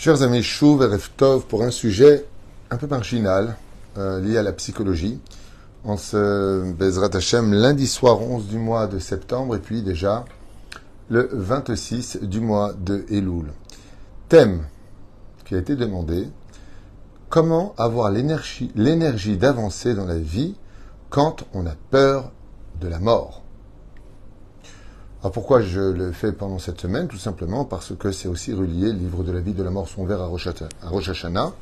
Chers amis, Shuv et Erev Tov pour un sujet un peu marginal lié à la psychologie. En ce Bezrat Hashem, lundi soir 11 du mois de septembre et puis déjà le 26 du mois de Elul. Thème qui a été demandé, comment avoir l'énergie d'avancer dans la vie quand on a peur de la mort. Alors pourquoi je le fais pendant cette semaine? Tout simplement parce que c'est aussi relié, le livre de la vie de la mort sont ouverts à Rosh Hashanah.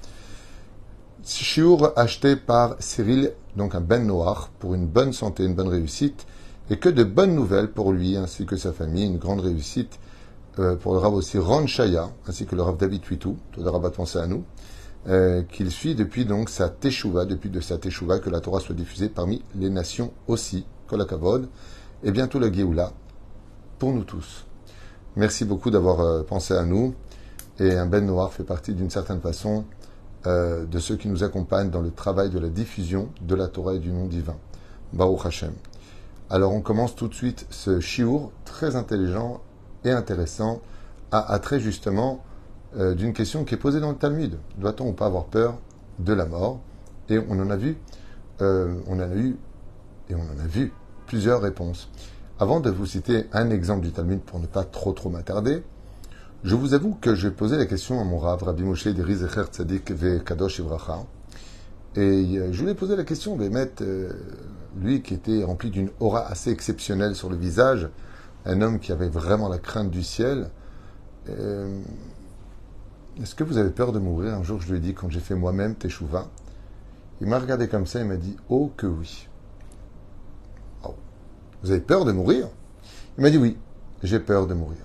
Shiur acheté par Cyril, donc un Ben Noach, pour une bonne santé, une bonne réussite, et que de bonnes nouvelles pour lui ainsi que sa famille, une grande réussite pour le Rav aussi Ron Shaya, ainsi que le Rav David Tuitou, tout le Rav a pensé à nous, qu'il suit depuis donc sa Teshuvah, depuis de sa Teshuvah, que la Torah soit diffusée parmi les nations aussi, Kol HaKavod, et bientôt le Géoula, pour nous tous. Merci beaucoup d'avoir pensé à nous. Et un Ben Noir fait partie d'une certaine façon de ceux qui nous accompagnent dans le travail de la diffusion de la Torah et du nom divin. Baruch Hashem. Alors on commence tout de suite ce shiur très intelligent et intéressant à trait justement d'une question qui est posée dans le Talmud. Doit-on ou pas avoir peur de la mort? Et on en a vu plusieurs réponses. Avant de vous citer un exemple du Talmud pour ne pas trop m'attarder, je vous avoue que j'ai posé la question à mon Rav, Rabbi Moshe Deri Zecher Tzadik Ve Kadosh Ivracha, et je lui ai posé la question, lui qui était rempli d'une aura assez exceptionnelle sur le visage, un homme qui avait vraiment la crainte du ciel, est-ce que vous avez peur de mourir? Un jour je lui ai dit, quand j'ai fait moi-même Teshuvah, il m'a regardé comme ça, il m'a dit, oh que oui. Vous avez peur de mourir? Il m'a dit oui, j'ai peur de mourir.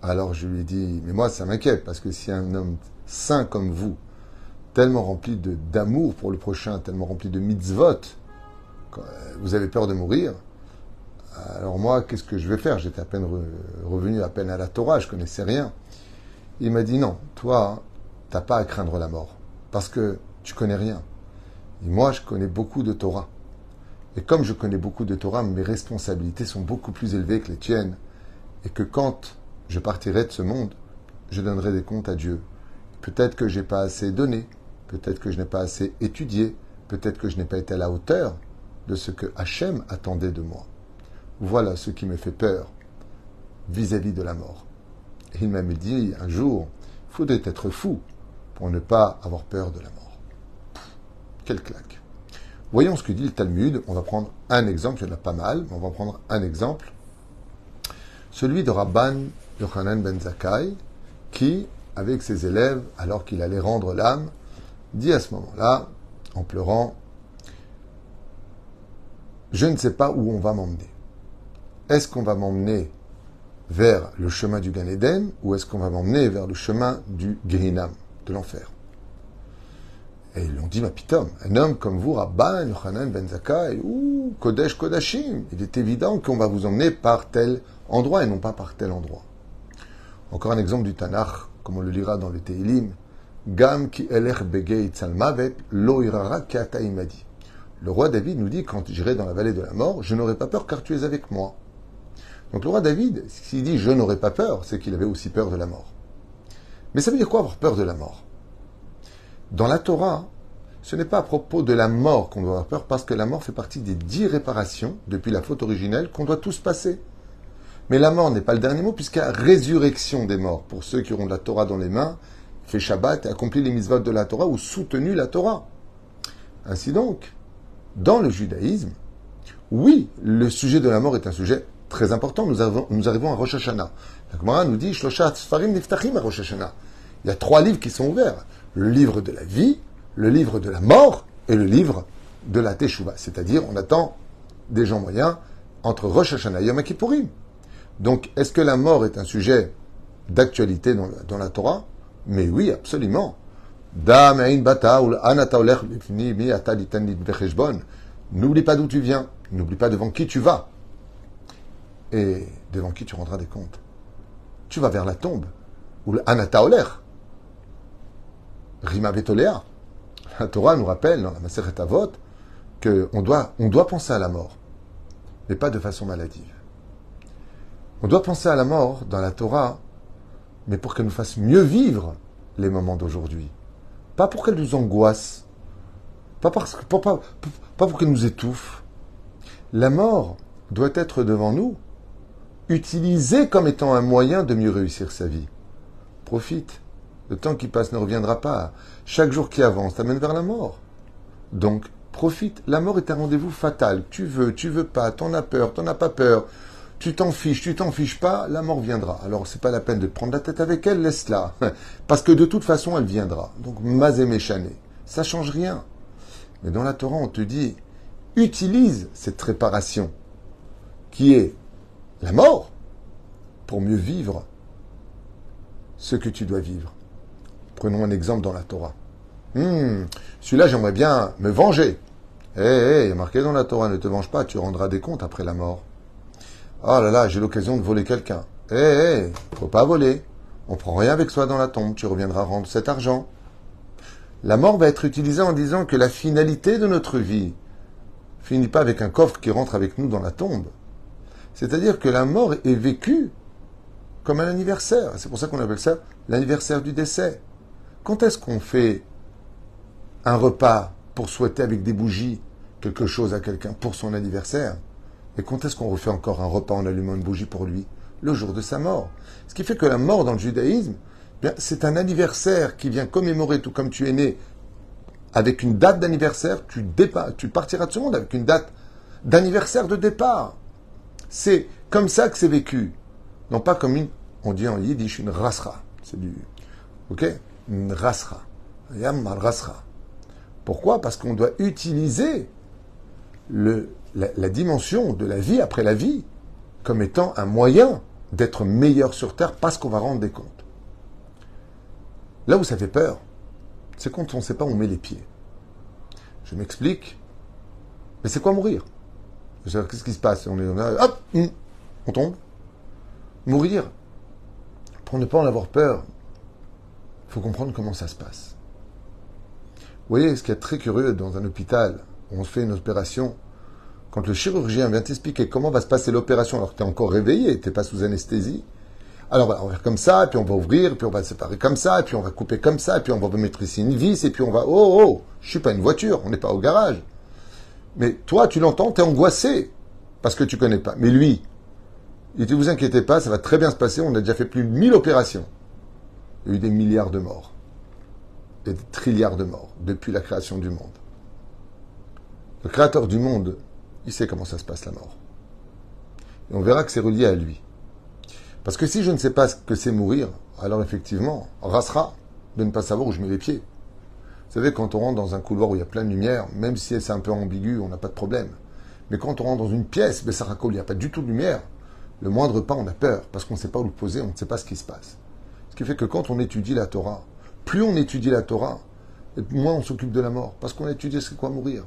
Alors je lui ai dit, mais moi ça m'inquiète, parce que si un homme saint comme vous, tellement rempli d'amour pour le prochain, tellement rempli de mitzvot, vous avez peur de mourir, alors moi qu'est-ce que je vais faire? J'étais à peine revenu à peine à la Torah, je connaissais rien. Il m'a dit non, toi, t'as pas à craindre la mort, parce que tu connais rien. Et moi je connais beaucoup de Torah. Et comme je connais beaucoup de Torah, mes responsabilités sont beaucoup plus élevées que les tiennes. Et que quand je partirai de ce monde, je donnerai des comptes à Dieu. Peut-être que je n'ai pas assez donné, peut-être que je n'ai pas assez étudié, peut-être que je n'ai pas été à la hauteur de ce que Hachem attendait de moi. Voilà ce qui me fait peur vis-à-vis de la mort. Et il m'a dit un jour, il faudrait être fou pour ne pas avoir peur de la mort. Quelle claque! Voyons ce que dit le Talmud. On va prendre un exemple, il y en a pas mal, mais on va prendre un exemple. Celui de Rabban Yochanan ben Zakkai, qui, avec ses élèves, alors qu'il allait rendre l'âme, dit à ce moment-là, en pleurant, « Je ne sais pas où on va m'emmener. Est-ce qu'on va m'emmener vers le chemin du Gan Eden, ou est-ce qu'on va m'emmener vers le chemin du Gehinam, de l'enfer ?» Et ils lui ont dit, ma pitom, un homme comme vous, Rabban Yochanan ben Zakkai, ou Kodesh Kodashim, il est évident qu'on va vous emmener par tel endroit et non pas par tel endroit. Encore un exemple du Tanakh, comme on le lira dans le Teilim, Gam ki elech begei tzalmavet lo irara ki ata imadi. Le roi David nous dit, quand j'irai dans la vallée de la mort, je n'aurai pas peur car tu es avec moi. Donc le roi David, s'il dit je n'aurai pas peur, c'est qu'il avait aussi peur de la mort. Mais ça veut dire quoi avoir peur de la mort? Dans la Torah, ce n'est pas à propos de la mort qu'on doit avoir peur, parce que la mort fait partie des 10 réparations, depuis la faute originelle, qu'on doit tous passer. Mais la mort n'est pas le dernier mot, puisqu'il y a résurrection des morts. Pour ceux qui auront de la Torah dans les mains, fait Shabbat et accompli les mitzvot de la Torah, ou soutenu la Torah. Ainsi donc, dans le judaïsme, oui, le sujet de la mort est un sujet très important. Nous arrivons à Rosh Hashanah. La Gemara nous dit, Shloshat Sfarim Niftachim à Rosh Hashanah. Il y a 3 livres qui sont ouverts. Le livre de la vie, le livre de la mort et le livre de la Teshuvah. C'est-à-dire, on attend des gens moyens entre Rosh Hashanah et Yom Kippourim. Donc, est-ce que la mort est un sujet d'actualité dans la Torah? Mais oui, absolument. N'oublie pas d'où tu viens, n'oublie pas devant qui tu vas et devant qui tu rendras des comptes. Tu vas vers la tombe, ou l'anata oler. Rima Vetolea. La Torah nous rappelle dans la Masechet Avot qu'on doit penser à la mort, mais pas de façon maladive. On doit penser à la mort dans la Torah, mais pour qu'elle nous fasse mieux vivre les moments d'aujourd'hui. Pas pour qu'elles nous angoissent, pas pour qu'elles nous étouffent. La mort doit être devant nous, utilisée comme étant un moyen de mieux réussir sa vie. Profite. Le temps qui passe ne reviendra pas. Chaque jour qui avance t'amène vers la mort. Donc, profite. La mort est un rendez-vous fatal. Tu veux pas, t'en as peur, t'en as pas peur. Tu t'en fiches pas, la mort viendra. Alors, c'est pas la peine de te prendre la tête avec elle, laisse-la. Parce que de toute façon, elle viendra. Donc, mazé méchané. Ça change rien. Mais dans la Torah, on te dit, utilise cette réparation qui est la mort pour mieux vivre ce que tu dois vivre. Prenons un exemple dans la Torah. Celui-là, j'aimerais bien me venger. Il y a marqué dans la Torah, ne te venge pas, tu rendras des comptes après la mort. Oh là là, j'ai l'occasion de voler quelqu'un. Faut pas voler. On prend rien avec soi dans la tombe, tu reviendras rendre cet argent. La mort va être utilisée en disant que la finalité de notre vie finit pas avec un coffre qui rentre avec nous dans la tombe. C'est-à-dire que la mort est vécue comme un anniversaire. C'est pour ça qu'on appelle ça l'anniversaire du décès. Quand est-ce qu'on fait un repas pour souhaiter avec des bougies quelque chose à quelqu'un pour son anniversaire? Et quand est-ce qu'on refait encore un repas en allumant une bougie pour lui? Le jour de sa mort. Ce qui fait que la mort dans le judaïsme, bien, c'est un anniversaire qui vient commémorer, tout comme tu es né avec une date d'anniversaire, tu partiras de ce monde avec une date d'anniversaire de départ. C'est comme ça que c'est vécu. Non pas comme on dit en yiddish, une rasra. C'est du, ok? Une rasra. Yam mal rasra. Pourquoi? Parce qu'on doit utiliser la dimension de la vie après la vie comme étant un moyen d'être meilleur sur Terre parce qu'on va rendre des comptes. Là où ça fait peur, c'est quand on ne sait pas où on met les pieds. Je m'explique. Mais c'est quoi mourir? Qu'est-ce qui se passe? On est là, hop, on tombe. Mourir, pour ne pas en avoir peur, il faut comprendre comment ça se passe. Vous voyez, ce qui est très curieux dans un hôpital où on se fait une opération, quand le chirurgien vient t'expliquer comment va se passer l'opération alors que tu es encore réveillé, tu n'es pas sous anesthésie, alors voilà, on va faire comme ça, puis on va ouvrir, puis on va séparer comme ça, puis on va couper comme ça, puis on va mettre ici une vis, et puis on va... je suis pas une voiture, on n'est pas au garage. Mais toi, tu l'entends, tu es angoissé, parce que tu connais pas. Mais lui, il dit, vous inquiétez pas, ça va très bien se passer, on a déjà fait plus de 1000 opérations. Il y a eu des milliards de morts. Et des trilliards de morts, depuis la création du monde. Le créateur du monde, il sait comment ça se passe la mort. Et on verra que c'est relié à lui. Parce que si je ne sais pas ce que c'est mourir, alors effectivement, rassera de ne pas savoir où je mets les pieds. Vous savez, quand on rentre dans un couloir où il y a plein de lumière, même si c'est un peu ambigu, on n'a pas de problème. Mais quand on rentre dans une pièce, Bessarako, il n'y a pas du tout de lumière, le moindre pas, on a peur, parce qu'on ne sait pas où le poser, on ne sait pas ce qui se passe. Ce qui fait que quand on étudie la Torah, plus on étudie la Torah, moins on s'occupe de la mort, parce qu'on a étudié c'est quoi mourir.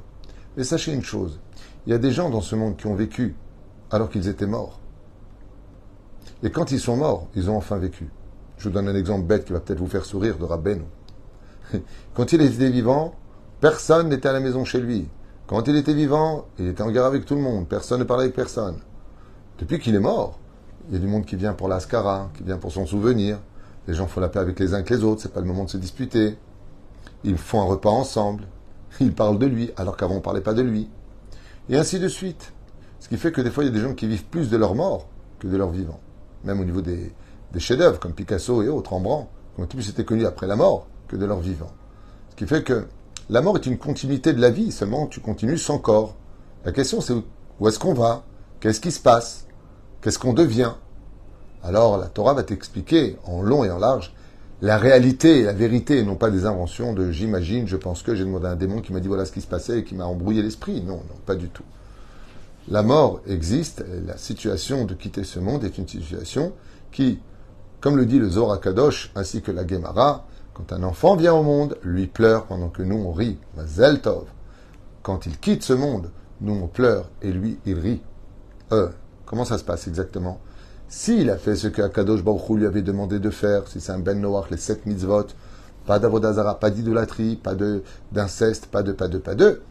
Mais sachez une chose, il y a des gens dans ce monde qui ont vécu alors qu'ils étaient morts. Et quand ils sont morts, ils ont enfin vécu. Je vous donne un exemple bête qui va peut-être vous faire sourire de Rabbeinu. Quand il était vivant, personne n'était à la maison chez lui. Quand il était vivant, il était en guerre avec tout le monde. Personne ne parlait avec personne. Depuis qu'il est mort, il y a du monde qui vient pour l'Askara, qui vient pour son souvenir. Les gens font la paix avec les uns que les autres. C'est pas le moment de se disputer. Ils font un repas ensemble. Ils parlent de lui, alors qu'avant on ne parlait pas de lui. Et ainsi de suite. Ce qui fait que des fois, il y a des gens qui vivent plus de leur mort que de leur vivant. Même au niveau des chefs-d'œuvre, comme Picasso et autres, Rembrandt, qui ont tous été connus après la mort que de leur vivant. Ce qui fait que la mort est une continuité de la vie, seulement tu continues sans corps. La question c'est où est-ce qu'on va? Qu'est-ce qui se passe? Qu'est-ce qu'on devient? Alors la Torah va t'expliquer en long et en large la réalité et la vérité, et non pas des inventions de j'imagine, je pense que j'ai demandé à un démon qui m'a dit voilà ce qui se passait et qui m'a embrouillé l'esprit. Non, pas du tout. La mort existe, et la situation de quitter ce monde est une situation qui, comme le dit le Zohar Kadosh ainsi que la Gemara, quand un enfant vient au monde, lui pleure pendant que nous on rit. Mazel Tov. Quand il quitte ce monde, nous on pleure et lui il rit. Comment ça se passe exactement? S'il a fait ce que Akadosh Baruch Hu lui avait demandé de faire, si c'est un Ben Noach, les 7 mitzvot, pas d'avodazara, pas d'idolâtrie, pas d'inceste, pas de,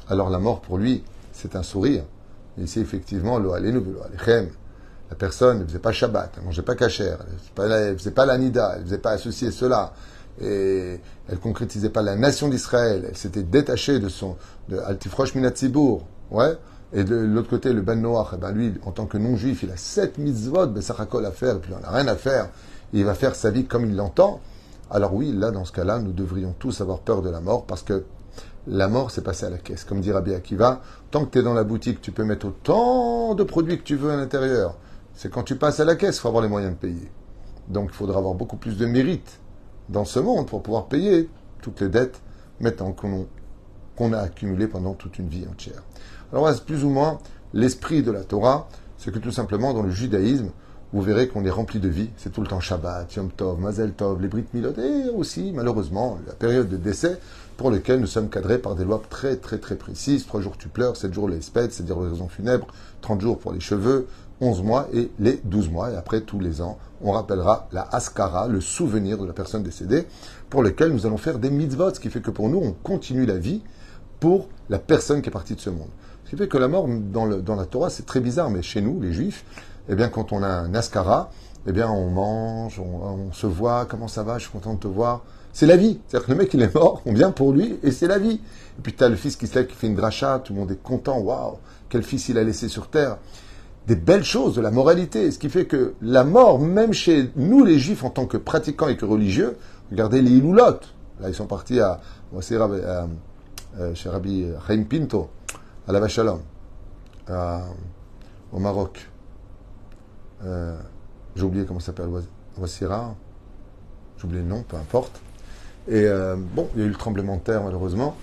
alors la mort pour lui, c'est un sourire. Et ici, effectivement, lo alenu velo alechem. La personne ne faisait pas Shabbat, elle ne mangeait pas kasher, elle ne faisait pas la nida, elle ne faisait pas ceci et cela. et elle concrétisait pas la nation d'Israël, elle s'était détachée de Altifrosh Minatsibour, ouais, et de l'autre côté, le Ben Noach, lui, en tant que non-juif, il a 7 mitzvot, Bessachakol à faire, et puis on n'a rien à faire, il va faire sa vie comme il l'entend. Alors oui, là, dans ce cas-là, nous devrions tous avoir peur de la mort, parce que la mort, c'est passer à la caisse. Comme dit Rabbi Akiva, tant que tu es dans la boutique, tu peux mettre autant de produits que tu veux à l'intérieur. C'est quand tu passes à la caisse, il faut avoir les moyens de payer. Donc il faudra avoir beaucoup plus de mérite dans ce monde pour pouvoir payer toutes les dettes maintenant qu'on a accumulées pendant toute une vie entière. Alors voilà, c'est plus ou moins l'esprit de la Torah, c'est que tout simplement dans le judaïsme, vous verrez qu'on est rempli de vie. C'est tout le temps Shabbat, Yom Tov, Mazel Tov, les Brit Milot, et aussi, malheureusement, la période de décès pour laquelle nous sommes cadrés par des lois très, très, très précises. 3 jours tu pleures, 7 jours les spèdes, c'est-à-dire les raisons funèbres, 30 jours pour les cheveux, 11 mois et les 12 mois. Et après, tous les ans, on rappellera la Haskara, le souvenir de la personne décédée, pour lequel nous allons faire des mitzvot, ce qui fait que pour nous, on continue la vie pour la personne qui est partie de ce monde. Ce qui fait que la mort, dans la Torah, c'est très bizarre, mais chez nous, les Juifs, eh bien, quand on a un Haskara, eh bien, on mange, on se voit, comment ça va, je suis content de te voir. C'est la vie. C'est-à-dire que le mec, il est mort, on vient pour lui, et c'est la vie. Et puis, tu as le fils qui se lève, qui fait une dracha, tout le monde est content, waouh, quel fils il a laissé sur terre. Des belles choses, de la moralité. Ce qui fait que la mort, même chez nous, les Juifs, en tant que pratiquants et que religieux, regardez les Iloulot. Là, ils sont partis chez Rabbi Chaim Pinto, à la Vachalom, au Maroc. J'ai oublié comment ça s'appelle, Wassira, j'ai oublié le nom, peu importe. Et bon, il y a eu le tremblement de terre malheureusement.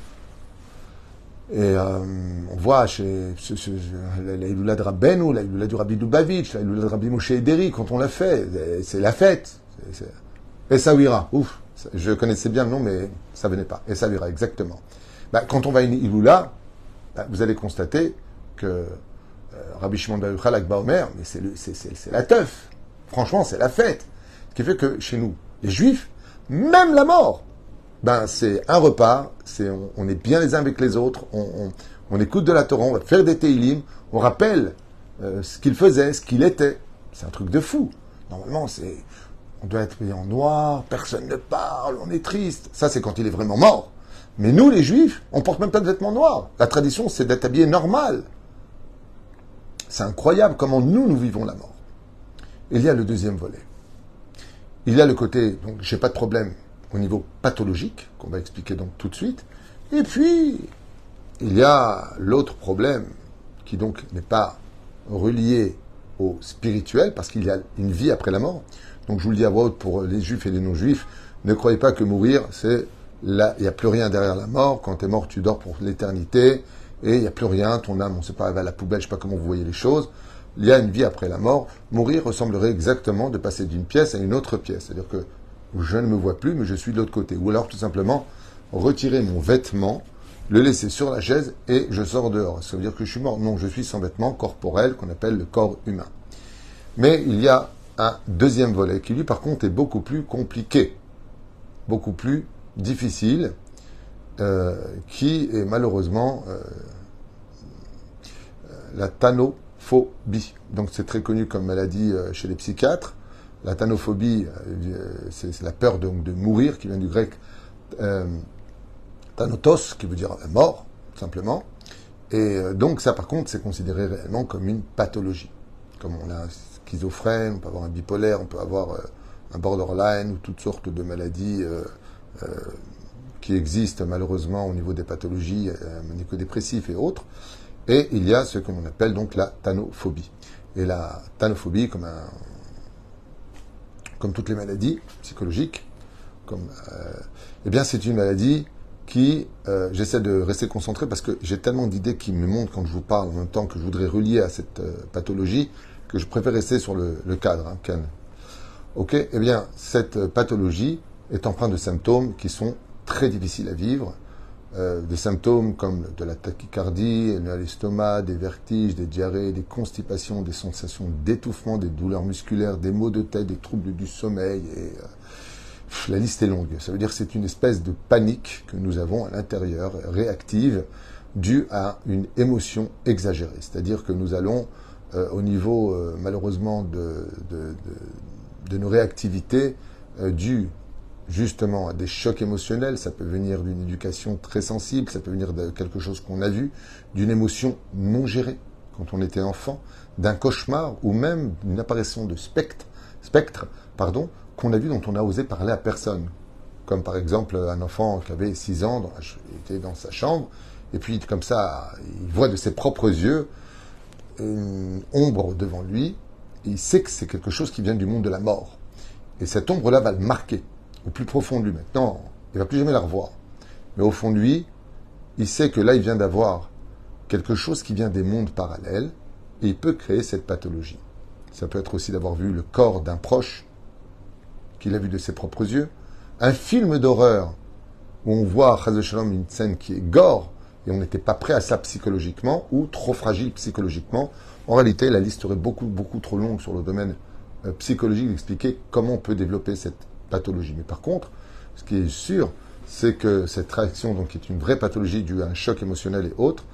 Et on voit chez la Iloula de Rabbeinu, la Iloula du Rabbi Lubavitch, la Iloula de Rabbi Moshe Ederi, quand on l'a fait, c'est la fête. Essaouira, ouf, je connaissais bien le nom, mais ça venait pas. Essaouira, exactement. Quand on va à une Iloula, vous allez constater que Rabbi Shimon Bar Yochai Lag BaOmer, mais c'est la teuf. Franchement, c'est la fête. Ce qui fait que chez nous, les Juifs, même la mort, c'est un repas, on est bien les uns avec les autres, on écoute de la Torah, on va faire des Teilim, on rappelle ce qu'il faisait, ce qu'il était. C'est un truc de fou. Normalement, on doit être payé en noir, personne ne parle, on est triste. Ça, c'est quand il est vraiment mort. Mais nous, les Juifs, on porte même pas de vêtements noirs. La tradition, c'est d'être habillé normal. C'est incroyable comment nous vivons la mort. Il y a le deuxième volet. Il y a le côté, donc j'ai pas de problème au niveau pathologique, qu'on va expliquer donc tout de suite. Et puis, il y a l'autre problème, qui donc n'est pas relié au spirituel, parce qu'il y a une vie après la mort. Donc je vous le dis à voix haute pour les juifs et les non-juifs, ne croyez pas que mourir, c'est là, il n'y a plus rien derrière la mort. Quand tu es mort, tu dors pour l'éternité, et il n'y a plus rien, ton âme, on ne sait pas, elle va à la poubelle, je ne sais pas comment vous voyez les choses. Il y a une vie après la mort. Mourir ressemblerait exactement de passer d'une pièce à une autre pièce. C'est-à-dire que je ne me vois plus, mais je suis de l'autre côté. Ou alors, tout simplement, retirer mon vêtement, le laisser sur la chaise et je sors dehors. Ça veut dire que je suis mort. Non, je suis sans vêtement corporel, qu'on appelle le corps humain. Mais il y a un deuxième volet qui, lui, par contre, est beaucoup plus compliqué, beaucoup plus difficile, qui est malheureusement la thanophobie. Donc c'est très connu comme maladie chez les psychiatres. La thanophobie, c'est la peur de mourir, qui vient du grec thanatos, qui veut dire la mort, tout simplement. Et donc ça, par contre, c'est considéré réellement comme une pathologie. Comme on a un schizophrène, on peut avoir un bipolaire, on peut avoir un borderline, ou toutes sortes de maladies qui existent malheureusement au niveau des pathologies maniaco-dépressives et autres. Et il y a ce que l'on appelle donc la thanophobie. Et la thanophobie, comme toutes les maladies psychologiques, eh bien c'est une maladie qui, j'essaie de rester concentré parce que j'ai tellement d'idées qui me montent quand je vous parle en même temps que je voudrais relier à cette pathologie, que je préfère rester sur le cadre, Ken. Ok, eh bien cette pathologie est empreinte de symptômes qui sont très difficiles à vivre. Des symptômes comme de la tachycardie, à l'estomac, des vertiges, des diarrhées, des constipations, des sensations d'étouffement, des douleurs musculaires, des maux de tête, des troubles du sommeil. Et la liste est longue. Ça veut dire que c'est une espèce de panique que nous avons à l'intérieur, réactive, due à une émotion exagérée. C'est-à-dire que nous allons, au niveau malheureusement de nos réactivités, dues justement à des chocs émotionnels, ça peut venir d'une éducation très sensible, ça peut venir de quelque chose qu'on a vu, d'une émotion non gérée quand on était enfant, d'un cauchemar ou même d'une apparition de spectre, qu'on a vu dont on a osé parler à personne. Comme par exemple un enfant qui avait 6 ans, il était dans sa chambre, et puis comme ça, il voit de ses propres yeux une ombre devant lui, et il sait que c'est quelque chose qui vient du monde de la mort. Et cette ombre-là va le marquer au plus profond de lui. Maintenant, il ne va plus jamais la revoir. Mais au fond de lui, il sait que là, il vient d'avoir quelque chose qui vient des mondes parallèles, et il peut créer cette pathologie. Ça peut être aussi d'avoir vu le corps d'un proche qu'il a vu de ses propres yeux, un film d'horreur où on voit, Chas v'Shalom, une scène qui est gore, et on n'était pas prêt à ça psychologiquement, ou trop fragile psychologiquement. En réalité, la liste serait beaucoup trop longue sur le domaine psychologique d'expliquer comment on peut développer cette pathologie. Mais par contre, ce qui est sûr, c'est que cette réaction, donc, qui est une vraie pathologie due à un choc émotionnel et autres,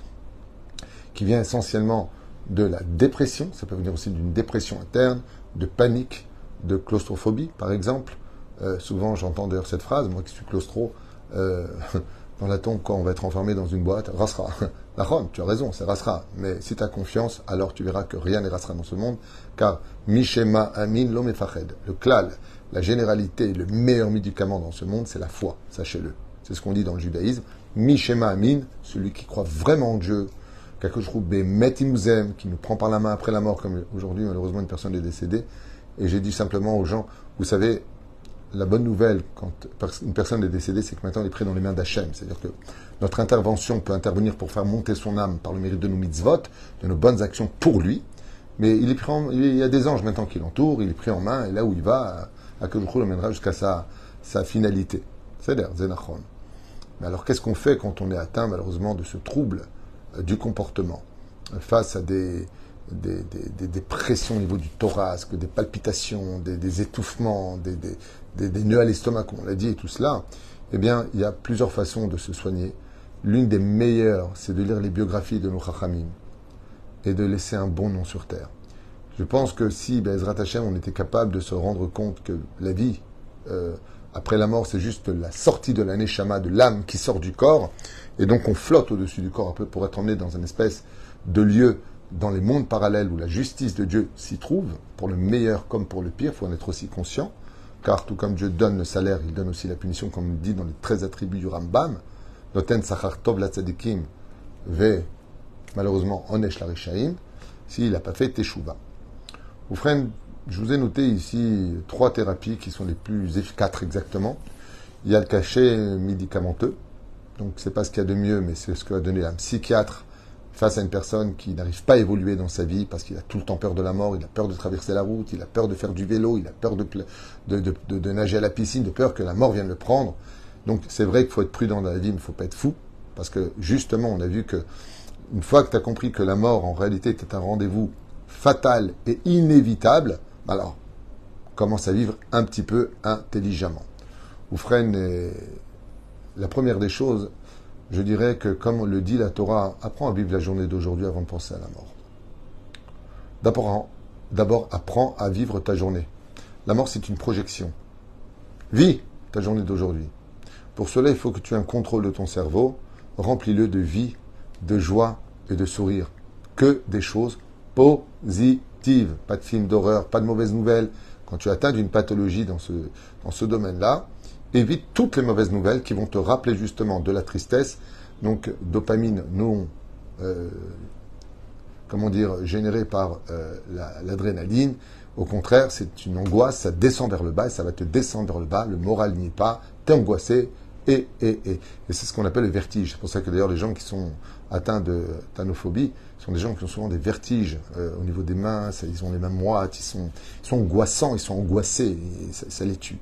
qui vient essentiellement de la dépression, ça peut venir aussi d'une dépression interne, de panique, de claustrophobie, par exemple. Souvent, j'entends d'ailleurs cette phrase, moi qui suis claustro, dans la tombe, quand on va être enfermé dans une boîte, rasera. Nachon, tu as raison, c'est rasera. Mais si tu as confiance, alors tu verras que rien n'est rasera dans ce monde, car Mishema Amin Lomefached, le klal, la généralité, le meilleur médicament dans ce monde, c'est la foi, sachez-le. C'est ce qu'on dit dans le judaïsme. Mishema Amin, celui qui croit vraiment en Dieu, quelque chose Metimuzem, qui nous prend par la main après la mort, comme aujourd'hui, malheureusement, une personne est décédée. Et j'ai dit simplement aux gens, vous savez, la bonne nouvelle, quand une personne est décédée, c'est que maintenant elle est prise dans les mains d'Hachem. C'est-à-dire que notre intervention peut intervenir pour faire monter son âme par le mérite de nos mitzvot, de nos bonnes actions pour lui. Mais il y a des anges maintenant qui l'entourent, il est pris en main, et là où il va, à que le l'emmènera jusqu'à sa finalité. C'est-à-dire, Zenachon. Mais alors, qu'est-ce qu'on fait quand on est atteint, malheureusement, de ce trouble du comportement, face à des pressions au niveau du thorax, des palpitations, des étouffements, des nœuds à l'estomac, comme on l'a dit, et tout cela, eh bien, il y a plusieurs façons de se soigner. L'une des meilleures, c'est de lire les biographies de nos Chachamim et de laisser un bon nom sur terre. Je pense que si, Bezrat Hashem, on était capable de se rendre compte que la vie, après la mort, c'est juste la sortie de la neshama, de l'âme qui sort du corps, et donc on flotte au-dessus du corps un peu pour être emmené dans une espèce de lieu dans les mondes parallèles où la justice de Dieu s'y trouve, pour le meilleur comme pour le pire, il faut en être aussi conscient, car tout comme Dieu donne le salaire, il donne aussi la punition, comme il dit dans les 13 attributs du Rambam, Noten Sachar Tov la Tzadikim, Ve, malheureusement, Onesh la Rishaim, s'il n'a pas fait Teshuvah. Vous frères, je vous ai noté ici 3 thérapies qui sont les plus efficaces exactement. Il y a le cachet médicamenteux, donc c'est pas ce qu'il y a de mieux, mais c'est ce que va donner un psychiatre face à une personne qui n'arrive pas à évoluer dans sa vie parce qu'il a tout le temps peur de la mort, il a peur de traverser la route, il a peur de faire du vélo, il a peur de nager à la piscine, de peur que la mort vienne le prendre. Donc c'est vrai qu'il faut être prudent dans la vie, mais il ne faut pas être fou, parce que justement on a vu que une fois que tu as compris que la mort en réalité était un rendez-vous fatal et inévitable, alors commence à vivre un petit peu intelligemment. Oufren, la première des choses, je dirais que, comme le dit la Torah, apprends à vivre la journée d'aujourd'hui avant de penser à la mort. D'abord, apprends à vivre ta journée. La mort, c'est une projection. Vis ta journée d'aujourd'hui. Pour cela, il faut que tu aies un contrôle de ton cerveau. Remplis-le de vie, de joie et de sourire. Que des choses positives. Pas de films d'horreur, pas de mauvaises nouvelles. Quand tu atteins d'une pathologie dans ce domaine-là, évite toutes les mauvaises nouvelles qui vont te rappeler justement de la tristesse. Donc, dopamine non, générée par l'adrénaline. Au contraire, c'est une angoisse, ça descend vers le bas et ça va te descendre vers le bas. Le moral n'y est pas, t'es angoissé et c'est ce qu'on appelle le vertige. C'est pour ça que d'ailleurs les gens qui sont atteints de thanophobie sont des gens qui ont souvent des vertiges au niveau des mains, ils ont les mains moites, ils sont angoissants, ils sont angoissés, et ça les tue.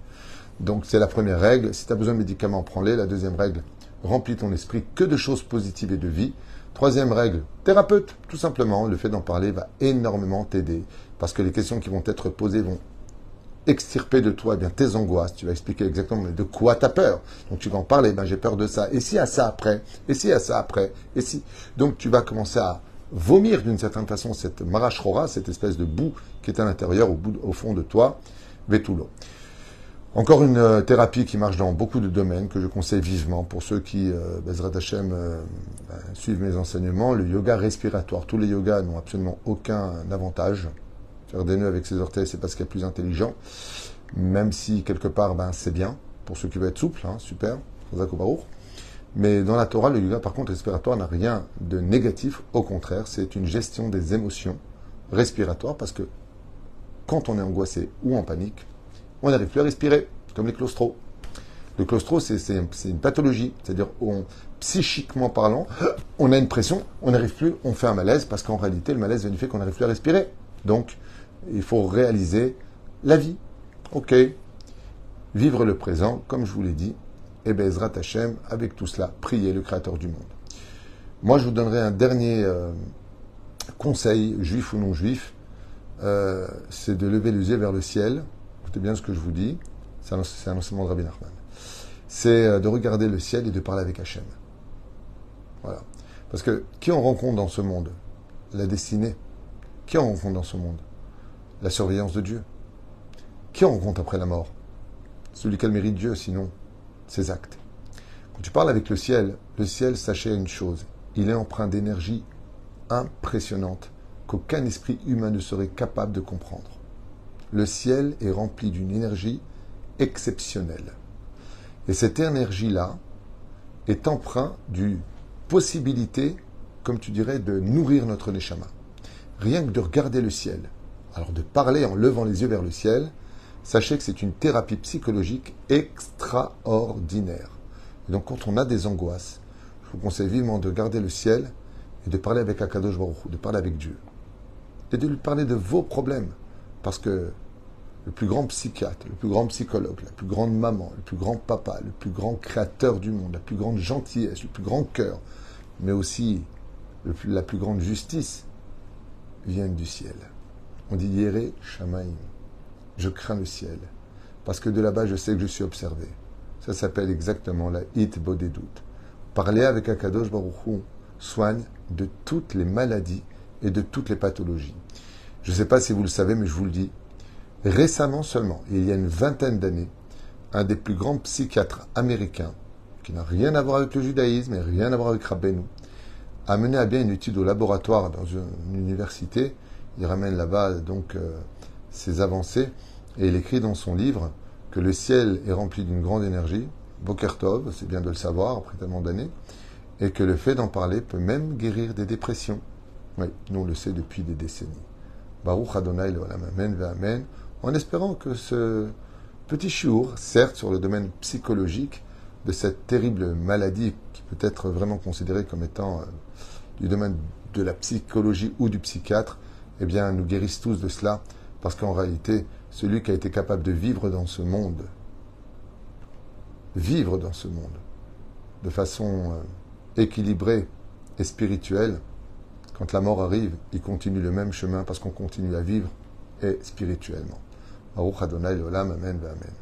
Donc c'est la première règle. Si tu as besoin de médicaments, prends-les. La deuxième règle, remplis ton esprit que de choses positives et de vie. Troisième règle, thérapeute. Tout simplement, le fait d'en parler va énormément t'aider. Parce que les questions qui vont être posées vont extirper de toi tes angoisses. Tu vas expliquer exactement de quoi tu as peur. Donc tu vas en parler, j'ai peur de ça. Et si à ça après, et si à ça après, et si. Donc tu vas commencer à vomir d'une certaine façon cette marachrora, cette espèce de boue qui est à l'intérieur, au fond de toi, vetulo. Encore une thérapie qui marche dans beaucoup de domaines, que je conseille vivement pour ceux qui, Bezrat Hashem, suivent mes enseignements, le yoga respiratoire. Tous les yogas n'ont absolument aucun avantage. Faire des nœuds avec ses orteils, c'est pas ce qu'il y a de plus intelligent. Même si, quelque part, c'est bien. Pour ceux qui veulent être souples, super. Mais dans la Torah, le yoga, par contre, respiratoire n'a rien de négatif. Au contraire, c'est une gestion des émotions respiratoires parce que quand on est angoissé ou en panique, on n'arrive plus à respirer, comme les claustros. Le claustro, c'est une pathologie. C'est-à-dire, psychiquement parlant, on a une pression, on n'arrive plus, on fait un malaise, parce qu'en réalité, le malaise vient du fait qu'on n'arrive plus à respirer. Donc, il faut réaliser la vie. Ok. Vivre le présent, comme je vous l'ai dit, et Bezrat Hashem, avec tout cela, prier le Créateur du monde. Moi, je vous donnerai un dernier conseil, juif ou non juif, c'est de lever les yeux vers le ciel. Écoutez bien ce que je vous dis, c'est un enseignement de Rabbi Nachman. C'est de regarder le ciel et de parler avec Hachem. Voilà. Parce que qui on rencontre dans ce monde? La destinée. Qui on rencontre dans ce monde? La surveillance de Dieu. Qui on rencontre après la mort? Celui qui a le mérite Dieu, sinon ses actes. Quand tu parles avec le ciel, sachez une chose, il est empreint d'énergie impressionnante qu'aucun esprit humain ne serait capable de comprendre. Le ciel est rempli d'une énergie exceptionnelle. Et cette énergie-là est empreinte d'une possibilité, comme tu dirais, de nourrir notre neshama. Rien que de regarder le ciel, alors de parler en levant les yeux vers le ciel, sachez que c'est une thérapie psychologique extraordinaire. Et donc quand on a des angoisses, je vous conseille vivement de garder le ciel et de parler avec Akadosh Baruch Hu, de parler avec Dieu. Et de lui parler de vos problèmes. Parce que le plus grand psychiatre, le plus grand psychologue, la plus grande maman, le plus grand papa, le plus grand créateur du monde, la plus grande gentillesse, le plus grand cœur, mais aussi la plus grande justice, viennent du ciel. On dit Yéré Shamaim. Je crains le ciel. Parce que de là-bas, je sais que je suis observé. Ça s'appelle exactement la Hit Bodedut. Parler avec Akadosh Baruch Hu soigne de toutes les maladies et de toutes les pathologies. Je ne sais pas si vous le savez, mais je vous le dis. Récemment seulement, il y a une vingtaine d'années, un des plus grands psychiatres américains, qui n'a rien à voir avec le judaïsme et rien à voir avec Rabbeinu, a mené à bien une étude au laboratoire dans une université. Il ramène là-bas donc ses avancées et il écrit dans son livre que le ciel est rempli d'une grande énergie, Boker Tov, c'est bien de le savoir après tellement d'années, et que le fait d'en parler peut même guérir des dépressions. Oui, nous on le sait depuis des décennies. Baruch Adonai Leolam Amen Ve'Amen, en espérant que ce petit chiour, certes sur le domaine psychologique de cette terrible maladie qui peut être vraiment considérée comme étant du domaine de la psychologie ou du psychiatre, eh bien nous guérisse tous de cela, parce qu'en réalité, celui qui a été capable de vivre dans ce monde de façon équilibrée et spirituelle, quand la mort arrive, il continue le même chemin parce qu'on continue à vivre et spirituellement. Baruch Adonai Leolam, Amen, Amen.